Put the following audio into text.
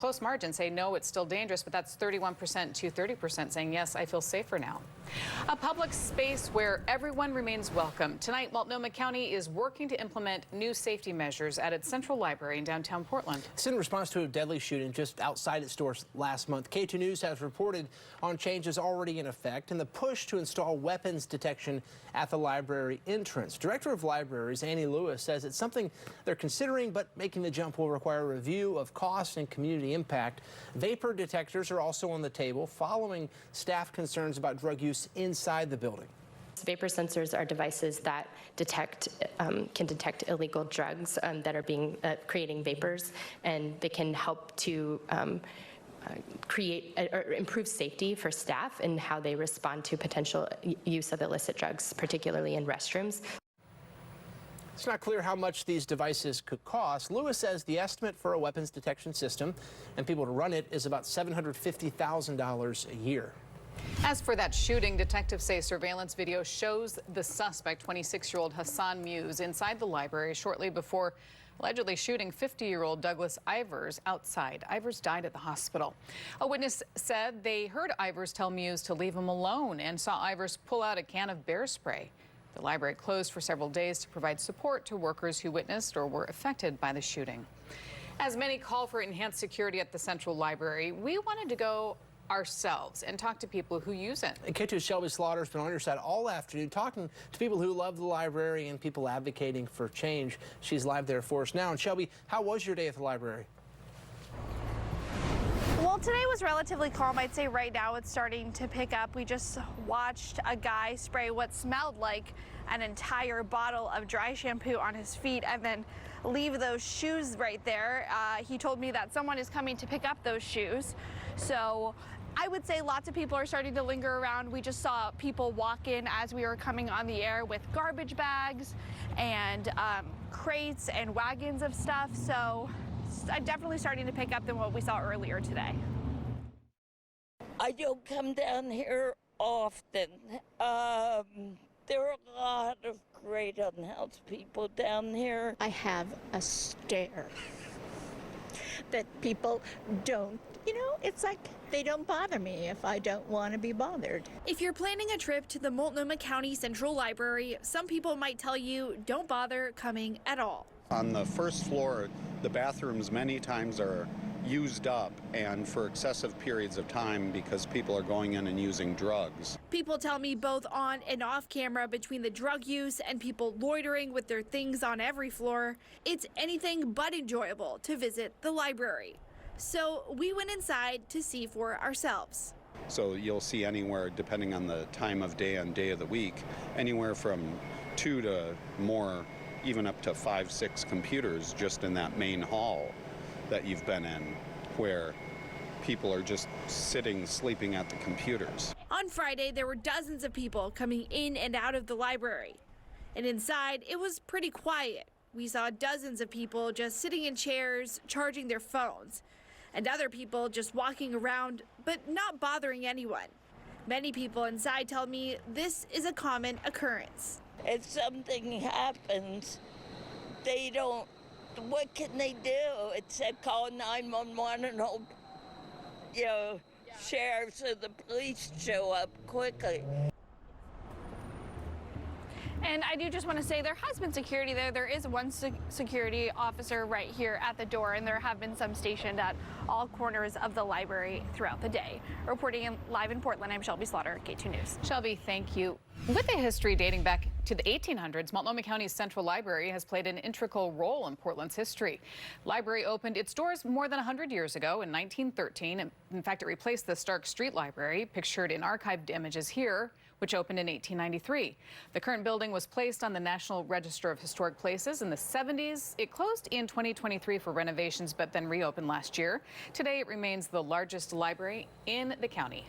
Close margins say no, it's still dangerous, but that's 31% to 30% saying yes, I feel safer now. A public space where everyone remains welcome. Tonight, Multnomah County is working to implement new safety measures at its Central Library in downtown Portland. It's in response to a deadly shooting just outside its doors last month. Katu News has reported on changes already in effect and the push to install weapons detection at the library entrance. Director of Libraries Annie Lewis says it's something they're considering, but making the jump will require a review of cost and community impact. Vapor detectors are also on the table following staff concerns about drug use inside the building. Vapor sensors are devices that can detect illegal drugs that are creating vapors, and they can help to create or improve safety for staff and how they respond to potential use of illicit drugs, particularly in restrooms. It's not clear how much these devices could cost. Lewis says the estimate for a weapons detection system and people to run it is about $750,000 a year. As for that shooting, detectives say surveillance video shows the suspect, 26-year-old Hassan Muse, inside the library shortly before allegedly shooting 50-year-old Douglas Ivers outside. Ivers died at the hospital. A witness said they heard Ivers tell Muse to leave him alone and saw Ivers pull out a can of bear spray. The library closed for several days to provide support to workers who witnessed or were affected by the shooting. As many call for enhanced security at the Central Library, we wanted to go ourselves and talk to people who use it. And Katu's Shelby Slaughter has been on your side all afternoon talking to people who love the library and people advocating for change. She's live there for us now. And Shelby, how was your day at the library? Well, today was relatively calm. I'd say right now it's starting to pick up. We just watched a guy spray what smelled like an entire bottle of dry shampoo on his feet and then leave those shoes right there. He told me that someone is coming to pick up those shoes. So I would say lots of people are starting to linger around. We just saw people walk in as we were coming on the air with garbage bags and crates and wagons of stuff. So I'm definitely starting to pick up than what we saw earlier today. I don't come down here often. There are a lot of great unhealthy people down here. I have a stare that people don't, it's like they don't bother me if I don't want to be bothered. If you're planning a trip to the Multnomah County Central Library, some people might tell you don't bother coming at all. On the first floor, the bathrooms many times are used up and for excessive periods of time because people are going in and using drugs. People tell me both on and off camera, between the drug use and people loitering with their things on every floor, it's anything but enjoyable to visit the library. So we went inside to see for ourselves. So you'll see anywhere, depending on the time of day and day of the week, anywhere from 2 to more, even up to 5, 6 computers just in that main hall that you've been in, where people are just sitting, sleeping at the computers. On Friday, there were dozens of people coming in and out of the library. And inside, it was pretty quiet. We saw dozens of people just sitting in chairs, charging their phones, and other people just walking around, but not bothering anyone. Many people inside tell me this is a common occurrence. If something happens, they don't, what can they do except call 911 and hope, sheriffs or the police show up quickly. And I do just want to say there has been security there. There is one security officer right here at the door, and there have been some stationed at all corners of the library throughout the day. Reporting live in Portland, I'm Shelby Slaughter, K2 News. Shelby, thank you. With a history dating back to the 1800s, Multnomah County's Central Library has played an integral role in Portland's history. Library opened its doors more than 100 years ago in 1913. In fact, it replaced the Stark Street Library, pictured in archived images here, which opened in 1893. The current building was placed on the National Register of Historic Places in the 70s. It closed in 2023 for renovations, but then reopened last year. Today, it remains the largest library in the county.